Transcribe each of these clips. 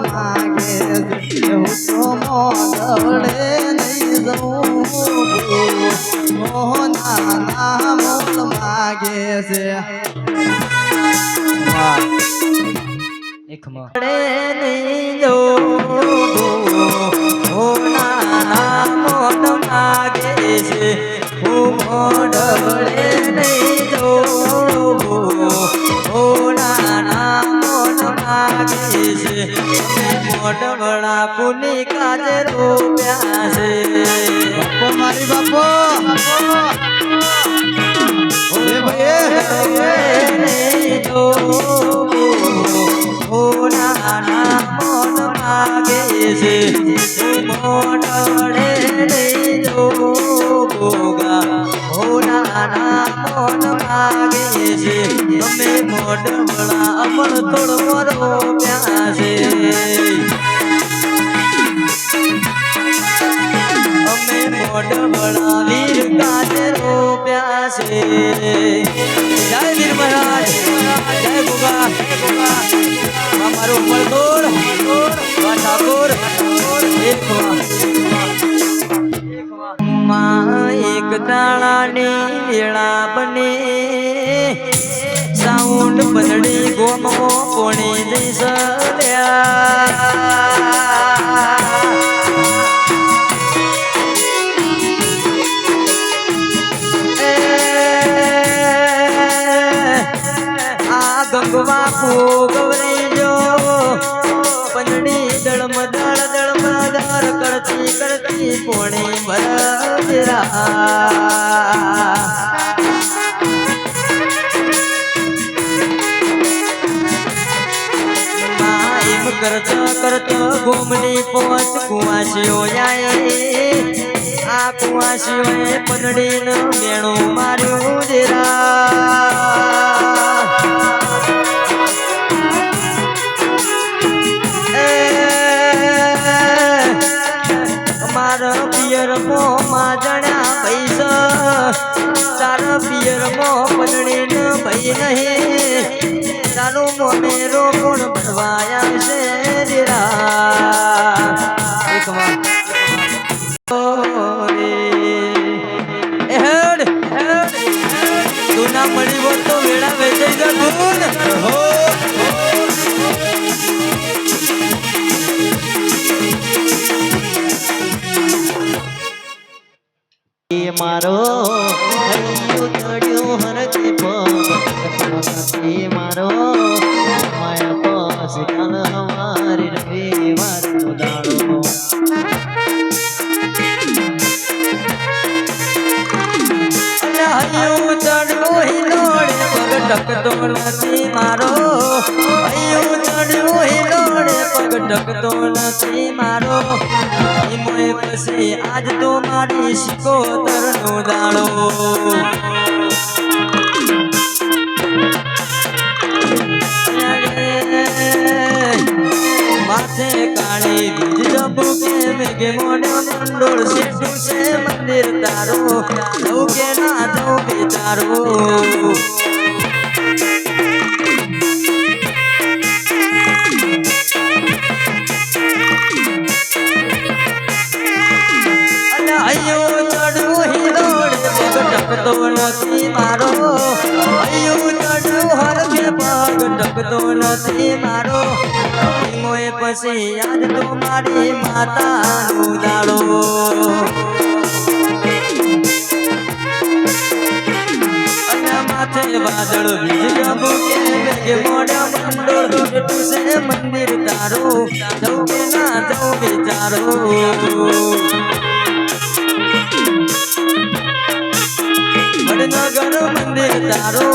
માગે હું તો મોડે નહીં જઉં મોહના મોત માગે છે મોડે નહીં જઉં મોત માગે છે હું મોડે નહીં જઉં મોઢવડા પુની કાજે રોપ્યા છે બાપો મારી બાપો ઓરે ભાઈ તો ઓના મોન માગે છે મોઢવડે નહીં જો ભોગા ઓના મોન માગે છે તમે મોઢવડા અમર થોડો મરો પ્યા છે અમે મોઢવડા વીર કાજે રોપ્યા છે જય વીર મહારાજ જય ભોગા અમારો મલદોર ઠાકોર એક દાણાની વેળા બને સાઉન્ડ બંધડી ગોમો કોણી જઈ સલ્યા આ ગંગવા ગવરી જો બંધડી દળમ દળ કરતી કરતી કોણી ભરા કરતો ઘૂમની પોચ કુવાસીઓ જાય આ કુવાસીઓએ પનડીનું મેણું માર્યું જેરા મારા પિયર મોમાં જણ્યા પૈસા તારા પિયર મો પનડીનું ભઈ નહીં તારું મોમેરો ગુણ ભરવાયા છે રીરા એક વાર તું ના મળી હોત તો વેળા વેચાઈ જતું મારો ચડ્યો હરકે મારો માયા પાસ કાલ હમારી રવિવાર નો દાડો અલ્લાહ્યું ચડ્યો હિલોડે પગ ટકતો નથી મારો અલ્લાહ્યું ચડ્યો હિલોડે પગ ટકતો નથી મારો મોએ પછી આજ તો મારી શિકોતર નો દાડો માથે કાળી બીજ જબુકે મેઘે મોઢે મંડોળ શેઠું છે મંદિર તારો જવું કે ના જવું વિચારો અયો ચડવું હિલોડ પગ ટકતો નથી મારો અયો ચડવું હરખે પગ ટકતો નથી મારો મોએ પછી યાદ તો મારી માતાનો દાડો અને માથે વાદળ વીજ જબુકે મેઘે મોઢા મંડોળ બેઠું છે મંદિર તારો જવું કે ના જવું વિચારો વડનગર મંદિર તારો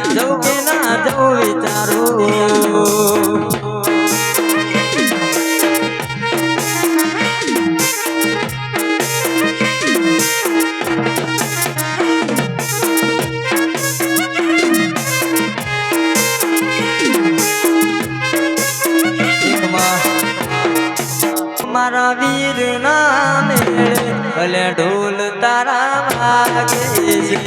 જવું કે ના જવું વિચારો મારા વીર ના મેળે ભલે ઢોલ તારા વાગે છે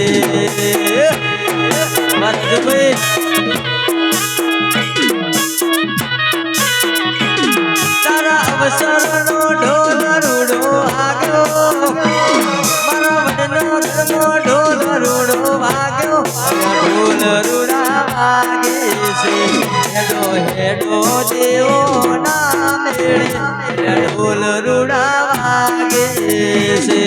અવસરનો ઢોલ રૂડો વાગ્યો મારા વડનગરનો ઢોલ રૂડો વાગ્યો ઢોલ રૂડા વાગે છે હેડો હેડો દેવો ના મેળે ઢોલ રૂડા વાગે છે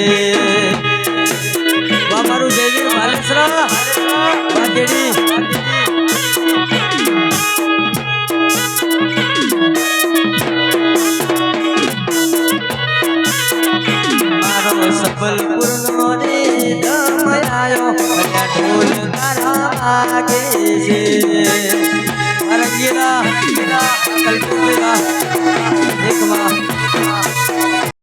મારું જયવીર ભાલેસરા વાગેડી સબલપુરનો રે દમયાયો ઢોલ તારા વાગે છે અરંગીરા કલ્પુરા